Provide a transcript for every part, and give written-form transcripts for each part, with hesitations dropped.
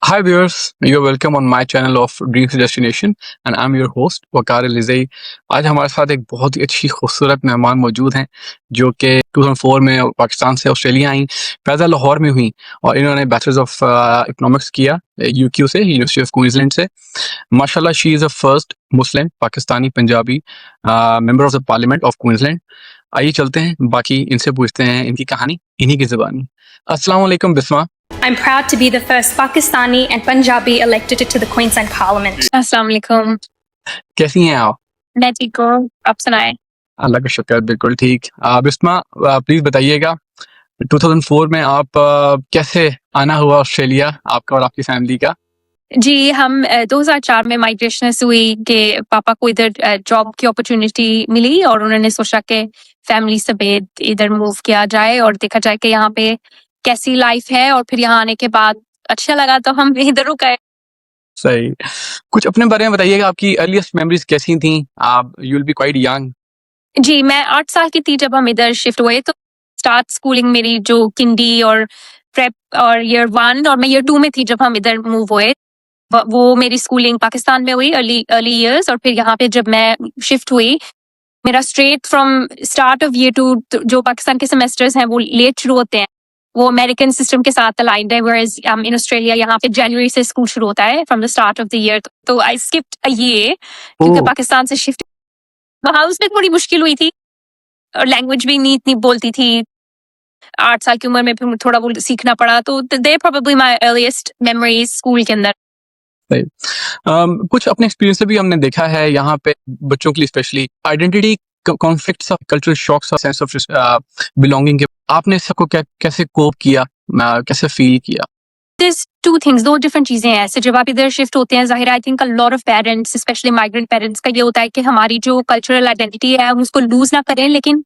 Hi viewers, you're welcome on my channel of Dreams Destination and I'm your host वकार लिज़ई। आज हमारे साथ एक बहुत ही अच्छी खूबसूरत मेहमान मौजूद हैं जो कि 2004 में पाकिस्तान से ऑस्ट्रेलिया आई, पैदा लाहौर में हुई और इन्होंने बैचलर्स ऑफ इकोनॉमिक्स किया यूक्यू से, यूनिवर्सिटी ऑफ क्वींसलैंड से। माशाल्लाह she is the first Muslim Pakistani Punjabi member of the parliament of Queensland. आइए चलते हैं, बाकी इनसे पूछते हैं इनकी कहानी इन्हीं की ज़बानी। अस्सलाम वालेकुम Bisma. I'm proud to be the first Pakistani and Punjabi elected to the Queensland Parliament. अस्सलाम वालेकुम। कैसी हैं आप? मैं ठीक हूँ, आप सुनाएं। अल्लाह का शुक्र, बिल्कुल ठीक। बिस्मा प्लीज बताइएगा 2004 में आप कैसे आना हुआ ऑस्ट्रेलिया आपका और आपकी फैमिली का? जी, हम 2004 में माइग्रेशन से हुई कि पापा को इधर जॉब की अपॉर्चुनिटी मिली और उन्होंने सोचा कि फैमिली समेत इधर मूव किया जाए और देखा जाए कि यहाँ पे कैसी लाइफ है, और फिर यहाँ आने के बाद अच्छा लगा तो हम इधर रुक गए। सही। कुछ अपने बारे में बताइएगा, आपकी अर्लीस्ट मेमोरीज कैसी थी? आप you will be quite young. जी, मैं 8 साल की थी जब हम इधर शिफ्ट हुए। तो स्टार्ट स्कूलिंग मेरी जो किंडी और प्रेप और ईयर 1 और मैं ईयर 2 में थी जब हम इधर मूव हुए। वो मेरी स्कूलिंग पाकिस्तान में हुई अर्ली ईयर्स, और फिर यहाँ पे जब मैं शिफ्ट हुई मेरा straight from start of year 2 जो पाकिस्तान के सेमेस्टर्स हैं वो लेट शुरू होते हैं, वो अमेरिकन सिस्टम के साथ अलाइंड है, whereas इन ऑस्ट्रेलिया यहाँ पे जनवरी से स्कूल शुरू होता है from the start of the year. तो आई स्किप्ड अ ईयर क्योंकि पाकिस्तान से शिफ्ट वहाँ उसमें थोड़ी मुश्किल हुई थी और लैंग्वेज भी नहीं इतनी बोलती थी। 8 साल की उम्र में फिर थोड़ा बहुत सीखना पड़ा, तो they probably my earliest memories school के अंदर। कुछ अपने एक्सपीरियंस से भी हमने देखा है यहाँ पे बच्चों के लिए specially identity conflicts of cultural shocks और सेंस ऑफ बिलोंगिंग के आपने सबको कैसे कोप किया, कैसे फील किया? There's two things, दो डिफरेंट चीजें हैं। ऐसे जब आप इधर शिफ्ट होते हैं, जाहिर I think a lot of parents specially migrant parents का ये होता है कि हमारी जो कल्चरल आइडेंटिटी है हम उसको लूज ना करें, लेकिन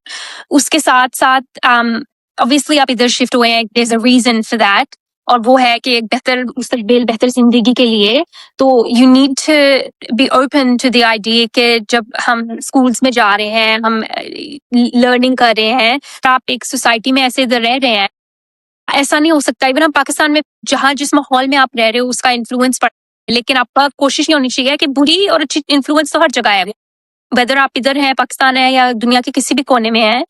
उसके साथ साथ ऑब्वियसली आप इधर शिफ्ट हुए हैं, there is a reason for that, और वो है कि एक बेहतर मुस्तकबिल, बेहतर जिंदगी के लिए तो you need to be open to the idea कि जब हम स्कूल्स में जा रहे हैं, हम लर्निंग कर रहे हैं, आप एक सोसाइटी में ऐसे इधर रह रहे हैं, ऐसा नहीं हो सकता। इवन हम पाकिस्तान में जहाँ जिस माहौल में आप रह रहे हो उसका इन्फ्लुएंस पड़, लेकिन आपका कोशिश ये होनी चाहिए कि बुरी और अच्छी इन्फ्लुएंस तो हर जगह है, वेदर आप इधर हैं पाकिस्तान है या दुनिया के किसी भी कोने में है,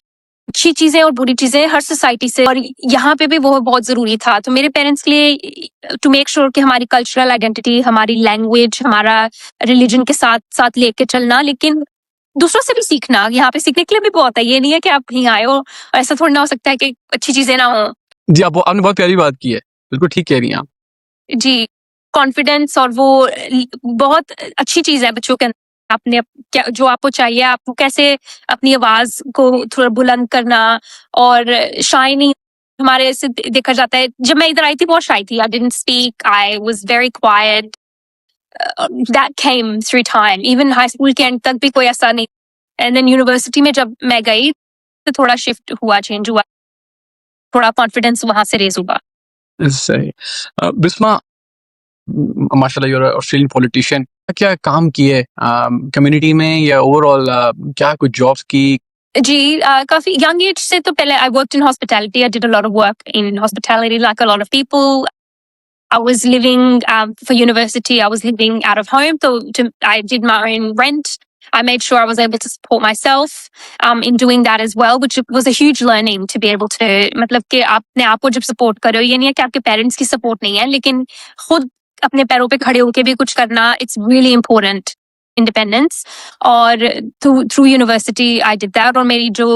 अच्छी चीजें और बुरी चीजें हर सोसाइटी से, और यहाँ पे भी वो बहुत जरूरी था। तो मेरे पेरेंट्स के लिए टू मेक श्योर कि हमारी कल्चरल आइडेंटिटी, हमारी लैंग्वेज, हमारा रिलीजन के साथ साथ लेके चलना, लेकिन दूसरों से भी सीखना। यहाँ पे सीखने के लिए भी बहुत है, ये नहीं है कि आप यहीं आए हो ऐसा थोड़ा ना हो सकता है कि अच्छी चीजें ना हो। जी, आपने बहुत प्यारी बात की है, बिल्कुल ठीक कह रही हैं आप। जी, कॉन्फिडेंस और वो बहुत अच्छी चीज है बच्चों के अंदर। आपने क्या जो आपको चाहिए, आपको कैसे अपनी आवाज को थोड़ा बुलंद करना और शाइनिंग। हमारे से देखा जाता है, जब मैं इधर आई थी बहुत शाई थी, I didn't speak, I was very quite, that came through time. Even high school के एंड तक भी कोई ऐसा नहीं, एंड देन यूनिवर्सिटी में जब मैं गई तो थोड़ा शिफ्ट हुआ, चेंज हुआ, थोड़ा कॉन्फिडेंस वहां से रेज हुआ। सही। बिस्मा, माशाल्लाह यू आर ऑस्ट्रेलियन पॉलिटिशियन, क्या काम किए कम्युनिटी में या ओवरऑल क्या कुछ जॉब्स की? जी, काफी यंग एज से तो पहले I worked in hospitality, I did a lot of work in hospitality like a lot of people. I was living for university, I was living out of home, so I did my own rent. I made sure I was able to support myself in doing that as well, which was a huge learning to be able to, मतलब कि आपने आपको जब support करो, ये नहीं है कि आपके पेरेंट्स की सपोर्ट नहीं है, लेकिन खुद अपने पैरों पे खड़े होके भी कुछ करना, इट्स रियली इम्पोर्टेंट, इंडिपेंडेंस। और through university I did that, और मेरी जो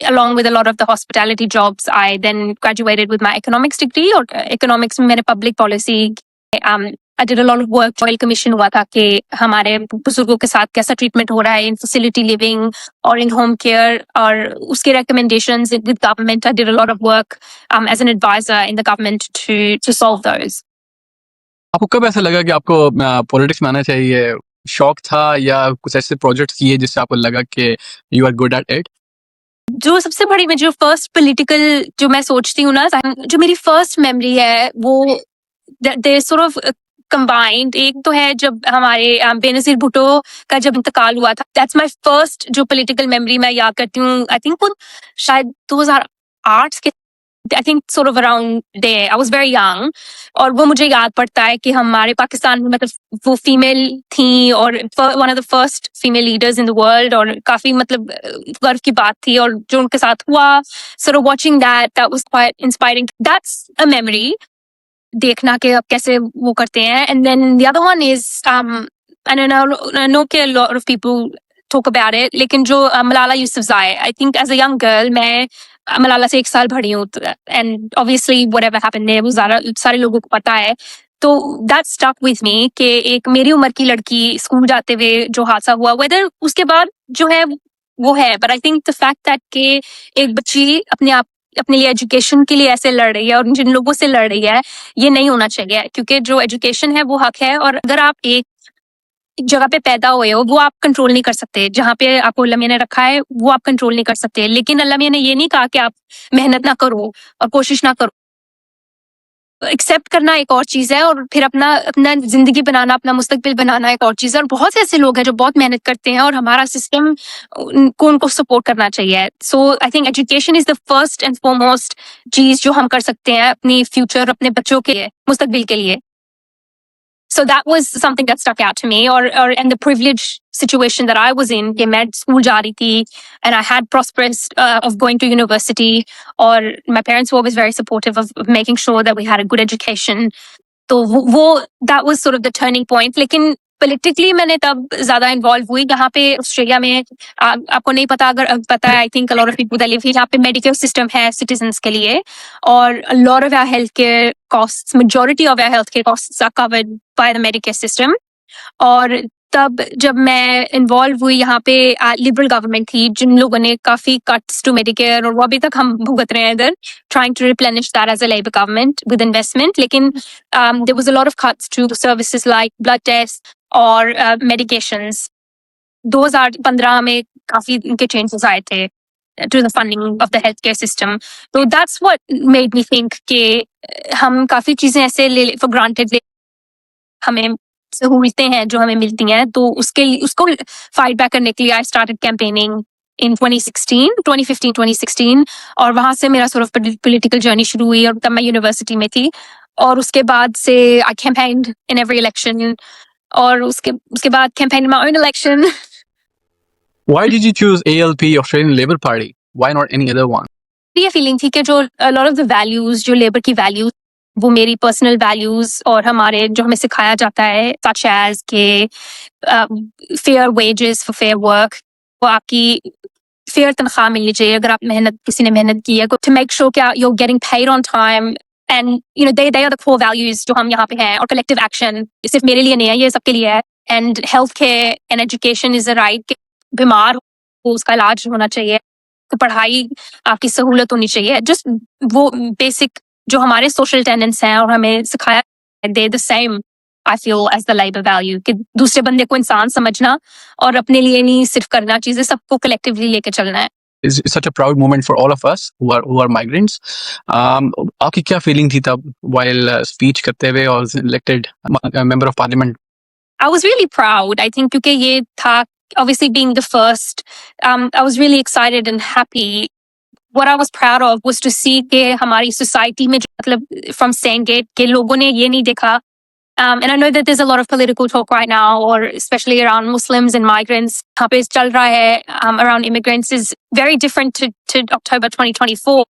along with a lot of the hospitality jobs, I then graduated with my economics degree, और economics में मैंने public policy, I did a lot of work, Royal Commission हुआ था कि हमारे बुजुर्गों के साथ कैसा ट्रीटमेंट हो रहा है in facility living और in home care, और उसके recommendations with government. I did a lot of work as an advisor in the government to solve those. आपको कब ऐसा लगा कि आपको पॉलिटिक्स में आना चाहिए? शौक था या कुछ ऐसे प्रोजेक्ट्स किए जिससे आपको लगा कि you are good at it? जो सबसे बड़ी में जो फर्स्ट पॉलिटिकल जो मैं सोचती हूँ ना, जो मेरी फर्स्ट मेमोरी है वो दे सॉर्ट ऑफ कंबाइंड। एक तो है जब हमारे बेनजीर भुट्टो का जब इंतकाल हुआ था, दैट्स माय फर्स्ट जो पॉलिटिकल मेमोरी मैं याद करती हूँ। आई थिंक वो शायद 2008 के I think sort of around there. I was very young. और वो मुझे याद पड़ता है कि हमारे पाकिस्तान में मतलब वो फीमेल थी और one of the first female leaders in the world और काफी मतलब गर्व की बात थी और जो उनके साथ हुआ, sort of watching that was quite inspiring. That's a memory. देखना कि अब कैसे वो करते हैं. And then the other one is and I know कि a lot of people talk about it, लेकिन जो Malala Yousafzai, I think as a young girl मैं मलाला से 1 साल बड़ी हूँ and obviously whatever happened there वो सारे लोगों को पता है. तो that stuck with me कि एक मेरी उम्र की लड़की स्कूल जाते हुए जो हादसा हुआ, whether उसके बाद जो है वो है, but I think the fact that कि एक बच्ची अपने लिए एजुकेशन के लिए ऐसे लड़ रही है और जिन लोगों से लड़ रही है, ये नहीं होना चाहिए. क्योंकि जो एजुकेशन है वो हक है और अगर आप एक जगह पे पैदा हुए हो वो आप कंट्रोल नहीं कर सकते. जहाँ पे आपको अल्लाह मियां ने रखा है वो आप कंट्रोल नहीं कर सकते. लेकिन अल्लाह मियां ने ये नहीं कहा कि आप मेहनत ना करो और कोशिश ना करो. एक्सेप्ट करना एक और चीज है और फिर अपना जिंदगी बनाना, अपना मुस्तकबिल बनाना एक और चीज है. और बहुत से ऐसे लोग हैं जो बहुत मेहनत करते हैं और हमारा सिस्टम को उनको सपोर्ट करना चाहिए. So I think education is the first and foremost चीज जो हम कर सकते हैं अपनी फ्यूचर, अपने बच्चों के लिए, मुस्तकबिल के लिए. So that was something that stuck out to me, and the privileged situation that I was in, कि मैं school जा रही थी, and I had prospects of going to university, or my parents were always very supportive of making sure that we had a good education. तो वो that was sort of the turning point. लेकिन politically मैंने तब ज्यादा involve हुई. यहाँ पे Australia में आपको नहीं पता, अगर पता है, I think a lot of people that live here, यहाँ पे मेडिकल सिस्टम है citizens के लिए और a lot of our healthcare costs, majority of our healthcare costs are covered by the Medicare system. और तब जब मैं इन्वॉल्व हुई यहाँ पे लिबरल गवर्नमेंट थी जिन लोगों ने काफी कट्स टू मेडिकेयर और वो अभी तक हम भुगत रहे हैं इधर, trying to replenish that as a labour government with investment. लेकिन there was a lot of cuts to services like blood test और मेडिकेशंस. 2015 में काफी इनके चेंजेस आए थे to the funding of the healthcare system. So that's what made me think कि हम काफी चीजें ऐसे for granted हमें सहूलतें हैं जो हमें मिलती हैं, तो उसको फाइट बैक करने के लिए आई स्टार्टेड कैंपेनिंग इन 2015-2016 और वहां से मेरा sort of political journey शुरू हुई. और तब मैं यूनिवर्सिटी में थी और उसके बाद से आई campaigned in every election और उसके बाद campaigned in my own election. Why did you choose ALP, Australian Labour Party? Why not any other one? ये फीलिंग थी कि जो a lot of the values, जो लेबर की वैल्यूज, वो मेरी पर्सनल वैल्यूज और हमारे जो हमें सिखाया जाता है, such as के fair wages for fair work, वो आपकी फेयर तनख्वाह मिलनी चाहिए अगर आप किसी ने मेहनत की है, to make sure कि you're getting paid on time, and you know they are the core values जो हम यहाँ पे हैं. और collective action सिर्फ मेरे लिए नहीं है, ये सबके लिए है. And healthcare and education is a right कि बीमार हो उसका इलाज होना चाहिए, तो पढ़ाई आपकी सहूलत होनी चाहिए. जस्ट वो बेसिक जो हमारे सोशल टेनेंट्स हैं और हमें सिखाया, they the same I feel as the labour value कि दूसरे बंदे को इंसान समझना और अपने लिए नहीं सिर्फ करना चीजें, सबको कलेक्टिवली लेके चलना है. It's such a proud moment for all of us who are migrants. आपकी क्या feeling थी तब while speech करते हुए और elected member of parliament? I was really proud. I think क्योंकि ये था, obviously being the first, I was really excited and happy. What I was proud of was to see कि हमारी society में मतलब from Sandgate के लोगों ने ये नहीं देखा. And I know that there's a lot of political talk right now, or especially around Muslims and migrants. यहाँ पे चल रहा है around immigrants is very different to October 2024.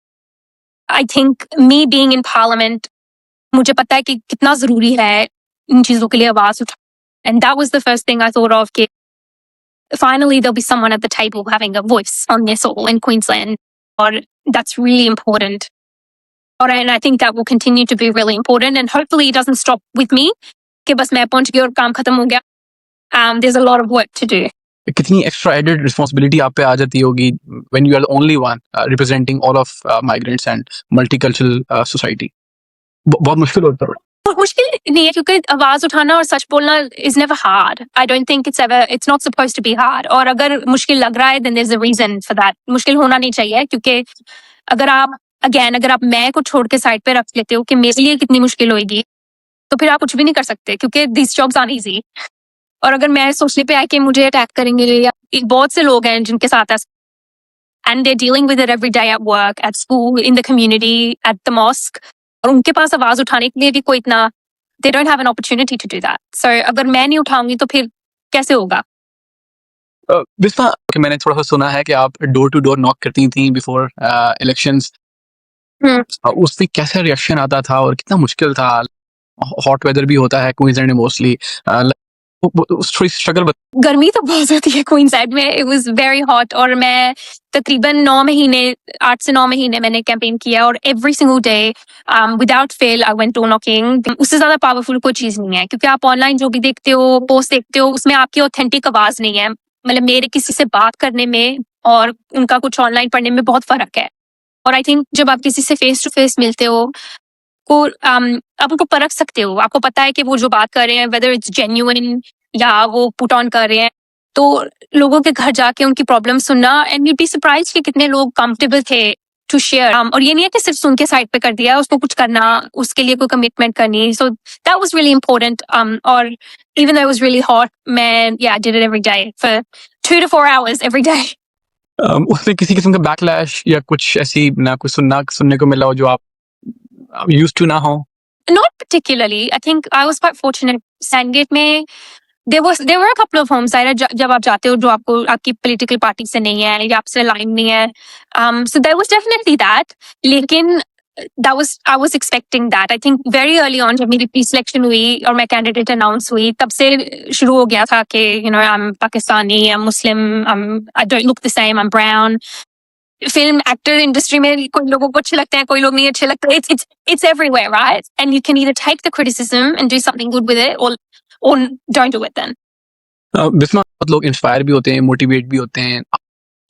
I think me being in parliament, मुझे पता है कि कितना जरूरी है इन चीजों के लिए आवाज उठा. And that was the first thing I thought of, कि finally there'll be someone at the table having a voice on this all in Queensland. Or that's really important. And I think that will continue to be really important, and hopefully it doesn't stop with me कि बस मैं पहुंच गई और काम खत्म हो गया. There's a lot of work to do. कितनी extra added responsibility आप पे आ जाती होगी when you are the only one representing all of migrants and multicultural society? बहुत मुश्किल होता है. मुश्किल नहीं है क्योंकि आवाज उठाना और सच बोलना is never hard. I don't think it's not supposed to be hard. और अगर मुश्किल लग रहा है then there's a reason for that. मुश्किल होना नहीं चाहिए, क्योंकि अगर आप मैं को छोड़ के साइड पे रख लेते हो कि मेरे लिए कितनी मुश्किल होगी, तो फिर आप कुछ भी नहीं कर सकते, क्योंकि these jobs aren't easy. और अगर मैं सोचने पे आए कि मुझे अटैक करेंगे, या बहुत से लोग हैं जिनके साथ and they're dealing with it every day at work, at school, in the community, at the mosque. और उनके पास आवाज उठाने के लिए भी कोई इतना they don't have an opportunity to do that. So अगर मैं नहीं उठाऊंगी तो फिर कैसे होगा? बिस्मा, मैंने थोड़ा सा सुना है कि आप डोर टू डोर नॉक करती थी बिफोर इलेक्शंस। उसमें कैसा रिएक्शन आता था और कितना मुश्किल था? हॉट वेदर भी होता है क्वींसलैंड में मोस्टली, थोड़ी स्ट्रगल। गर्मी तो बहुत होती है क्वींसलैंड में। इट वाज वेरी हॉट और मैं तकरीबन 8 से 9 महीने मैंने कैंपेन किया और every single day without fail I went door knocking. उससे ज्यादा पावरफुल कोई चीज नहीं है, क्योंकि आप ऑनलाइन जो भी देखते हो, पोस्ट देखते हो, उसमें आपकी ऑथेंटिक आवाज नहीं है। मतलब मेरे किसी से बात करने में और उनका कुछ ऑनलाइन पढ़ने में बहुत फर्क है। और आई थिंक जब आप किसी से फेस टू फेस मिलते हो को आप उनको परख सकते हो, आपको पता है कि वो जो बात कर रहे हैं वेदर इट्स जेन्युइन या वो पुट ऑन कर रहे हैं। तो लोगों के घर जाके उनकी प्रॉब्लम सुनना, एंड यूड बी सरप्राइज्ड कि कितने लोग कंफर्टेबल थे टू शेयर। और ये नहीं है कि सिर्फ सुन के साइड पे कर दिया, उसको कुछ करना, उसके लिए कोई कमिटमेंट करनी। So that was really important. और even though it was really hot, man, yeah, I did it every day for 2 to 4 hours every day. उसमें किसी किस्म का बैकलैश या कुछ ऐसी ना कुछ सुनने को मिला हो जो आप यूज्ड टू ना हो? Not particularly. I think I was quite fortunate. Sandgate में there were a couple of homes जब आप जाते हो जो आपकी political party से नहीं है या आपसे line नहीं है. So there was definitely that. लेकिन I was expecting that. I think very early on जब मेरी pre-selection हुई और मैं candidate announce हुई, तब से शुरू हो गया था कि I'm Pakistani, I'm Muslim, I don't look the same, I'm brown. Film actor industry में कोई लोगों को अच्छे लगते हैं, कोई लोग नहीं अच्छे लगते। It's everywhere, right? And you can either take the criticism and do something good with it, or don't do it then. Bisma, बहुत लोग इंस्पायर भी होते हैं, मोटिवेट भी होते हैं।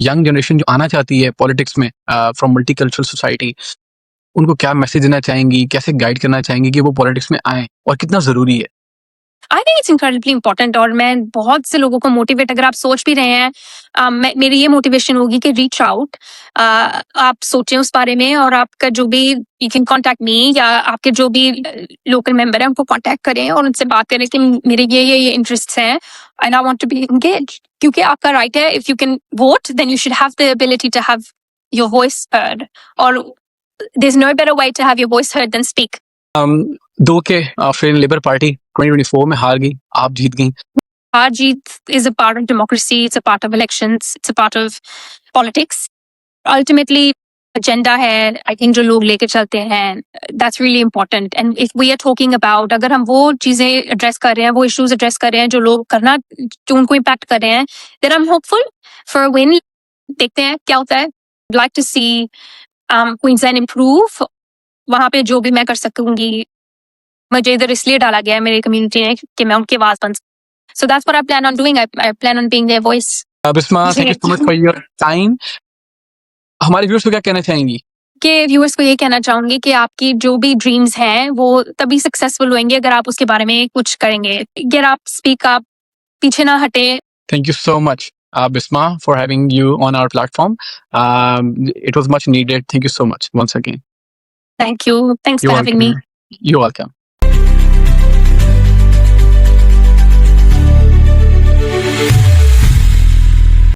यंग जनरेशन जो आना चाहती है पॉलिटिक्स में फ्रॉम मल्टीकल्चरल सोसाइटी, उनको क्या मैसेज देना चाहेंगी, कैसे गाइड करना चाहेंगी कि वो पॉलिटिक्स में आए और कितना जरूरी है? I think it's incredibly important और मैं बहुत से लोगों को मोटिवेट, अगर आप सोच भी रहे हैं, मेरी ये मोटिवेशन होगी कि रीच आउट, आप सोचें उस बारे में और आपका जो भी यू कैन कॉन्टैक्ट मी या आपके जो भी लोकल मेंबर हैं उनको कॉन्टैक्ट करें और उनसे बात करें कि मेरे ये इंटरेस्ट हैं and I want to be engaged. क्योंकि आपका राइट है, if you can vote then you should have the ability to have your voice heard, और there is no better way to have your voice heard than speak. दो के Australian labour party 2024 में हार गई, आप जीत गई। हार जीत is a part of democracy, it's a part of elections, it's a part of politics. Ultimately, agenda है, I think जो लोग लेके चलते हैं, that's really important. And if we are talking about, अगर हम वो चीजें address कर रहे हैं, वो issues address कर रहे हैं जो लोग करना, जो उनको impact कर रहे हैं, then I'm hopeful for a win. देखते हैं क्या होता है। I'd like to see Queensland improve. वहाँ पे जो भी मैं कर सकूंगी, मुझे इधर इसलिए डाला गया है मेरी कम्युनिटी ने कि मैं उनकी आवाज बन सकूं। So that's what I plan on doing. I plan on being their voice. Bisma, thank you so much for your time. हमारे व्यूअर्स को क्या कहना चाहेंगी? कि व्यूअर्स को ये कहना चाहूंगी कि आपकी जो भी ड्रीम्स हैं वो तभी सक्सेसफुल होंगे अगर आप उसके बारे में कुछ करेंगे। अगर आप स्पीक अप, पीछे ना हटे। Thank you so much, Bisma, for having you on our platform. It was much needed. Thank you so much once again. Thank you. Thanks You're for having me. welcome. You're welcome.